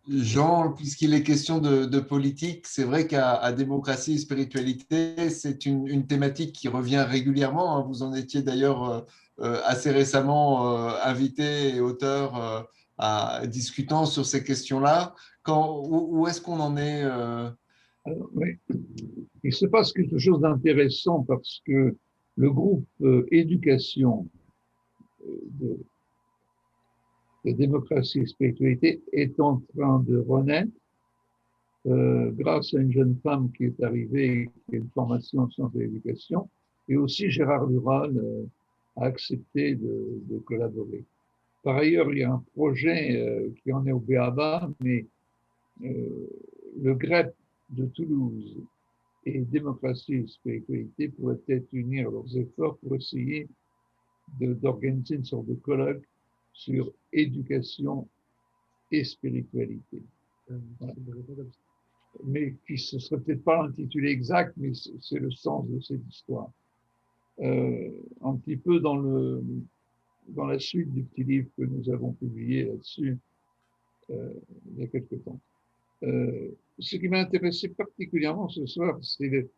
Jean, puisqu'il est question de politique, c'est vrai qu'à démocratie et spiritualité, c'est une thématique qui revient régulièrement, hein. Vous en étiez d'ailleurs assez récemment invité et auteur discutant sur ces questions-là. Où est-ce qu'on en est Alors, oui, il se passe quelque chose d'intéressant parce que le groupe éducation de, de démocratie et spiritualité est en train de renaître grâce à une jeune femme qui est arrivée, qui a une formation en sciences de l'éducation, et aussi Gérard Lural a accepté de collaborer. Par ailleurs, il y a un projet qui en est au BABA, mais le GREP de Toulouse et démocratie et spiritualité pourraient peut-être unir leurs efforts pour essayer d'organiser une sorte de colloque sur éducation et spiritualité. Voilà. Mais qui ne serait peut-être pas l'intitulé exact, mais c'est le sens de cette histoire. Un petit peu dans la suite du petit livre que nous avons publié là-dessus il y a quelque temps. Ce qui m'a intéressé particulièrement ce soir, c'est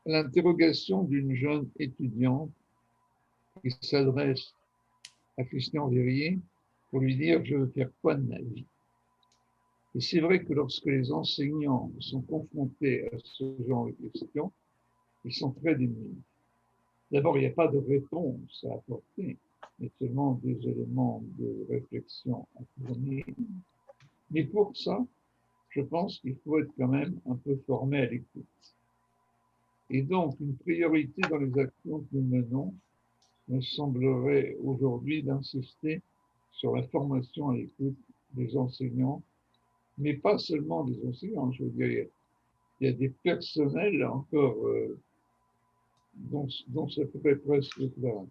l'interrogation d'une jeune étudiante qui s'adresse à Christian Verrier pour lui dire « Je veux faire quoi de ma vie ?» Et c'est vrai que lorsque les enseignants sont confrontés à ce genre de questions, ils sont très démunis. D'abord, il n'y a pas de réponse à apporter, mais seulement des éléments de réflexion à fournir. Mais pour ça, je pense qu'il faut être quand même un peu formé à l'écoute. Et donc, une priorité dans les actions que nous menons me semblerait aujourd'hui d'insister sur la formation à l'écoute des enseignants, mais pas seulement des enseignants. Je veux dire, il y a des personnels encore dont ça pourrait presque être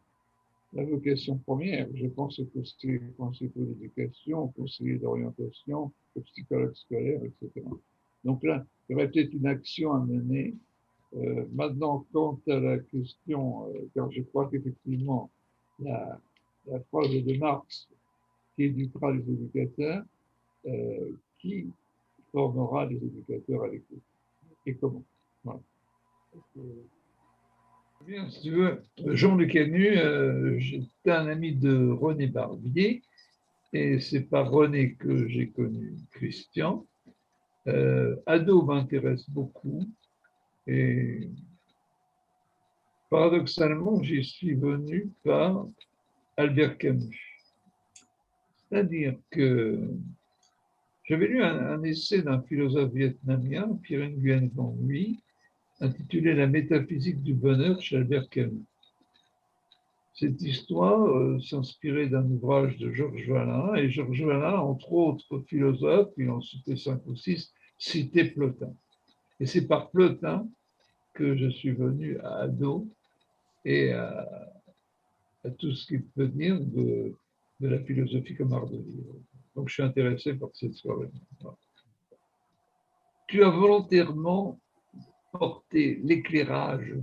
la vocation première. Je pense aux conseillers principaux d'éducation, aux conseillers d'orientation, aux psychologues scolaires, etc. Donc là, il y aurait peut-être une action à mener. Maintenant, quant à la question, car je crois qu'effectivement, la phrase de Marx qui éduquera les éducateurs, qui formera les éducateurs à l'écoute et comment. Voilà. Bien, si tu veux, Jean-Luc Camus, j'étais un ami de René Barbier, et c'est par René que j'ai connu Christian. Ado m'intéresse beaucoup, et paradoxalement, j'y suis venu par Albert Camus. C'est-à-dire que j'avais lu un essai d'un philosophe vietnamien, Pierre Nguyen Van Huy, intitulé La métaphysique du bonheur chez Albert Camus. Cette histoire s'inspirait d'un ouvrage de Georges Vallin, et Georges Vallin, entre autres philosophes, il en citait 5 ou 6, citait Plotin. Et c'est par Plotin que je suis venu à Ado et à tout ce qu'il peut dire de la philosophie comme art de vivre. Donc je suis intéressé par cette soirée. Tu as volontairement porté l'éclairage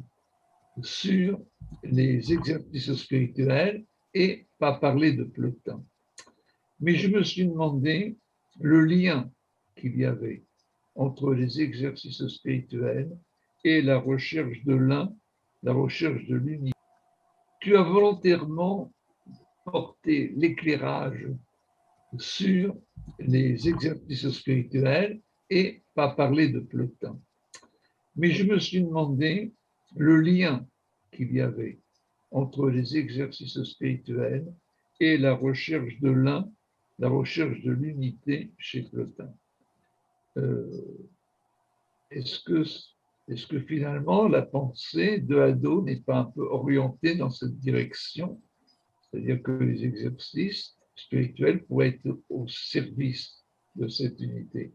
sur les exercices spirituels et pas parler de Plotin. Mais je me suis demandé le lien qu'il y avait entre les exercices spirituels et la recherche de l'un, la recherche de l'unité. Tu as volontairement porté l'éclairage sur les exercices spirituels et pas parler de Plotin. Mais je me suis demandé le lien qu'il y avait entre les exercices spirituels et la recherche de l'un, la recherche de l'unité chez Plotin. Est-ce que finalement la pensée de Hadot n'est pas un peu orientée dans cette direction? C'est-à-dire que les exercices spirituels pourraient être au service de cette unité.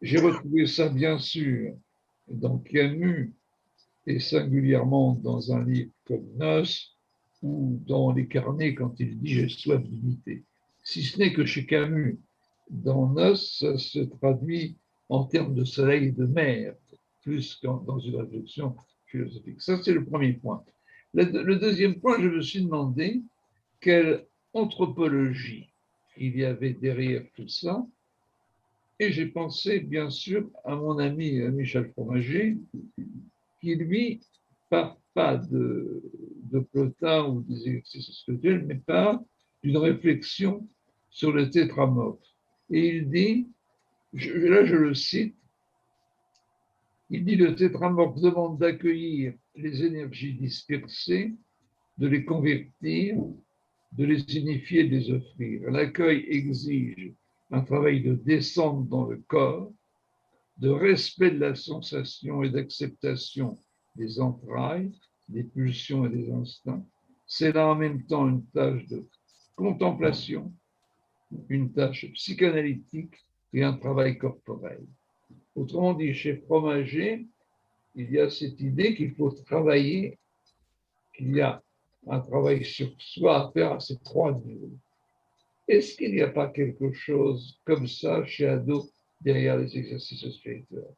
J'ai retrouvé ça bien sûr dans Camus et singulièrement dans un livre comme Nos ou dans les carnets quand il dit j'ai soif d'unité. Si ce n'est que chez Camus, dans Nos, ça se traduit en termes de soleil et de mer, plus que dans une réflexion philosophique. Ça, c'est le premier point. Le deuxième point, je me suis demandé quelle anthropologie il y avait derrière tout ça, Et j'ai pensé, bien sûr, à mon ami Michel Fromager, qui, lui, part pas de Plotin ou des exercices spirituels, mais part d'une réflexion sur le tétramorphe. Et il dit, là je le cite, il dit le tétramorphe demande d'accueillir les énergies dispersées, de les convertir, de les unifier, de les offrir. L'accueil exige un travail de descente dans le corps, de respect de la sensation et d'acceptation des entrailles, des pulsions et des instincts. C'est là en même temps une tâche de contemplation, une tâche psychanalytique et un travail corporel. Autrement dit, chez Fromager, il y a cette idée qu'il faut travailler, qu'il y a un travail sur soi à faire à ces trois niveaux. Est-ce qu'il n'y a pas quelque chose comme ça chez Hadot derrière les exercices spirituels?